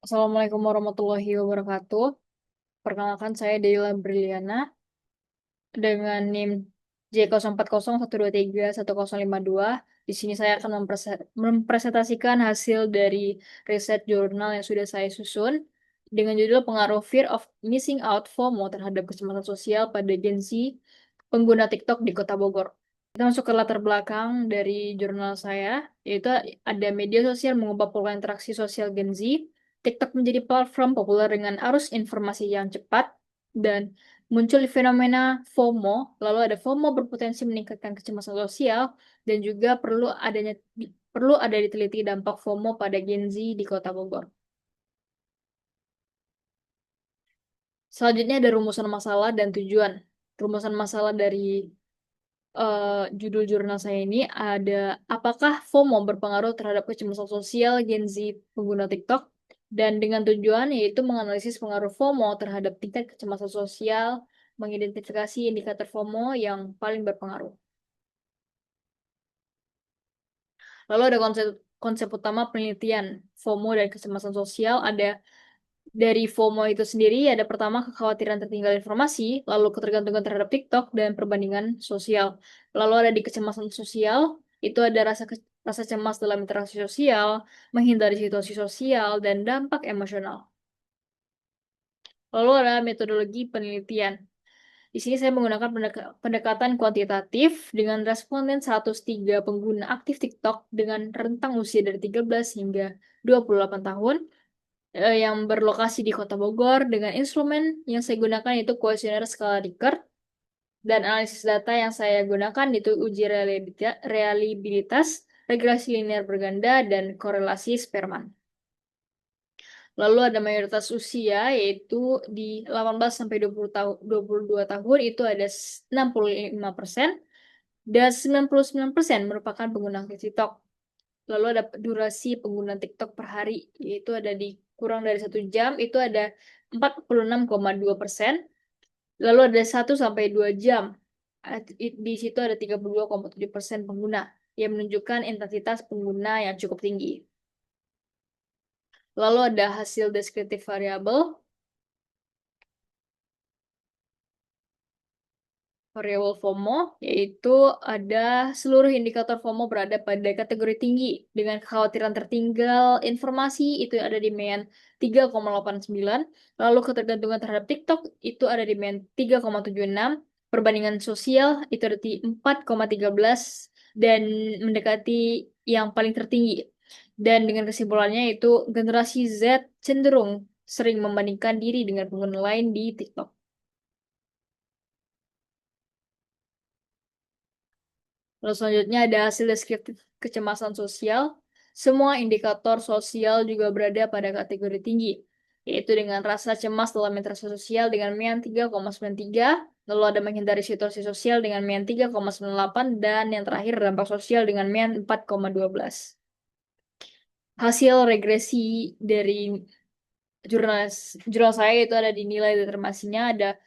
Assalamualaikum warahmatullahi wabarakatuh. Perkenalkan saya Deila Briliana dengan NIM J0401231052. Di sini saya akan mempresentasikan hasil dari riset jurnal yang sudah saya susun dengan judul Pengaruh Fear of Missing Out FOMO terhadap kecemasan sosial pada Gen Z pengguna TikTok di Kota Bogor. Kita masuk ke latar belakang dari jurnal saya, yaitu ada media sosial mengubah pola interaksi sosial Gen Z. TikTok menjadi platform populer dengan arus informasi yang cepat dan muncul fenomena FOMO. Lalu ada FOMO berpotensi meningkatkan kecemasan sosial dan juga perlu ada diteliti dampak FOMO pada Gen Z di Kota Bogor. Selanjutnya ada rumusan masalah dan tujuan. Rumusan masalah dari judul jurnal saya ini ada apakah FOMO berpengaruh terhadap kecemasan sosial Gen Z pengguna TikTok, dan dengan tujuan yaitu menganalisis pengaruh FOMO terhadap tingkat kecemasan sosial, mengidentifikasi indikator FOMO yang paling berpengaruh. Lalu ada konsep konsep utama penelitian FOMO dan kecemasan sosial. Ada dari FOMO itu sendiri, ada pertama kekhawatiran tertinggal informasi, lalu ketergantungan terhadap TikTok, dan perbandingan sosial. Lalu ada di kecemasan sosial, itu ada rasa cemas dalam interaksi sosial, menghindari situasi sosial, dan dampak emosional. Lalu ada metodologi penelitian. Di sini saya menggunakan pendekatan kuantitatif dengan responden 103 pengguna aktif TikTok dengan rentang usia dari 13 hingga 28 tahun yang berlokasi di Kota Bogor. Dengan instrumen yang saya gunakan itu kuesioner skala Likert, dan analisis data yang saya gunakan itu uji reliabilitas, regresi linear berganda, dan korelasi Spearman. Lalu ada mayoritas usia, yaitu di 18 sampai 22 tahun itu ada 65%, dan 99% merupakan pengguna TikTok. Lalu ada durasi pengguna TikTok per hari, yaitu ada di kurang dari 1 jam, itu ada 46,2%. Lalu ada 1 sampai 2 jam, di situ ada 32,7% pengguna, yang menunjukkan intensitas pengguna yang cukup tinggi. Lalu ada hasil deskriptif variabel. Variabel FOMO, yaitu ada seluruh indikator FOMO berada pada kategori tinggi dengan kekhawatiran tertinggal informasi itu ada di MEN 3,89, lalu ketergantungan terhadap TikTok itu ada di MEN 3,76, perbandingan sosial itu ada di 4,13 dan mendekati yang paling tertinggi. Dan dengan kesimpulannya itu generasi Z cenderung sering membandingkan diri dengan pengguna lain di TikTok. Lalu selanjutnya ada hasil deskriptif kecemasan sosial. Semua indikator sosial juga berada pada kategori tinggi, yaitu dengan rasa cemas dalam interaksi sosial dengan MEN 3,93, lalu ada menghindari situasi sosial dengan MEN 3,98, dan yang terakhir dampak sosial dengan MEN 4,12. Hasil regresi dari jurnal jurnal saya itu ada di nilai determinasinya ada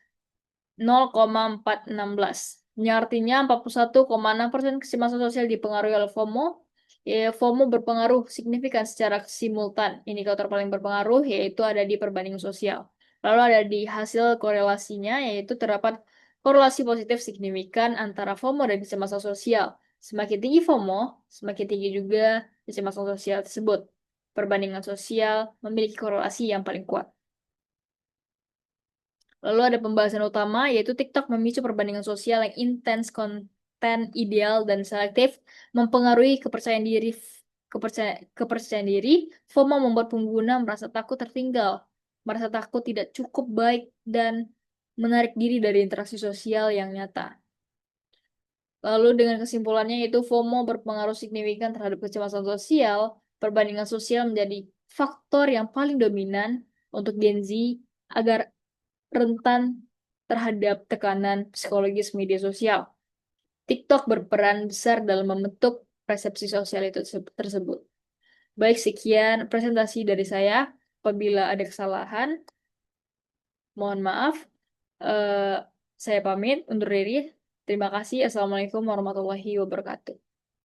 0,416. Yang artinya 41,6% kecemasan sosial dipengaruhi oleh FOMO. FOMO berpengaruh signifikan secara simultan. Indikator paling berpengaruh yaitu ada di perbandingan sosial. Lalu ada di hasil korelasinya, yaitu terdapat korelasi positif signifikan antara FOMO dan kecemasan sosial. Semakin tinggi FOMO, semakin tinggi juga kecemasan sosial tersebut. Perbandingan sosial memiliki korelasi yang paling kuat. Lalu ada pembahasan utama, yaitu TikTok memicu perbandingan sosial yang intens, konten ideal dan selektif, mempengaruhi kepercayaan diri. FOMO membuat pengguna merasa takut tertinggal, merasa takut tidak cukup baik, dan menarik diri dari interaksi sosial yang nyata. Lalu dengan kesimpulannya itu FOMO berpengaruh signifikan terhadap kecemasan sosial. Perbandingan sosial menjadi faktor yang paling dominan untuk Gen Z agar rentan terhadap tekanan psikologis media sosial. TikTok berperan besar dalam membentuk persepsi sosial itu tersebut. Baik, sekian presentasi dari saya. Apabila ada kesalahan, mohon maaf. Eh, saya pamit undur diri. Terima kasih. Assalamualaikum warahmatullahi wabarakatuh.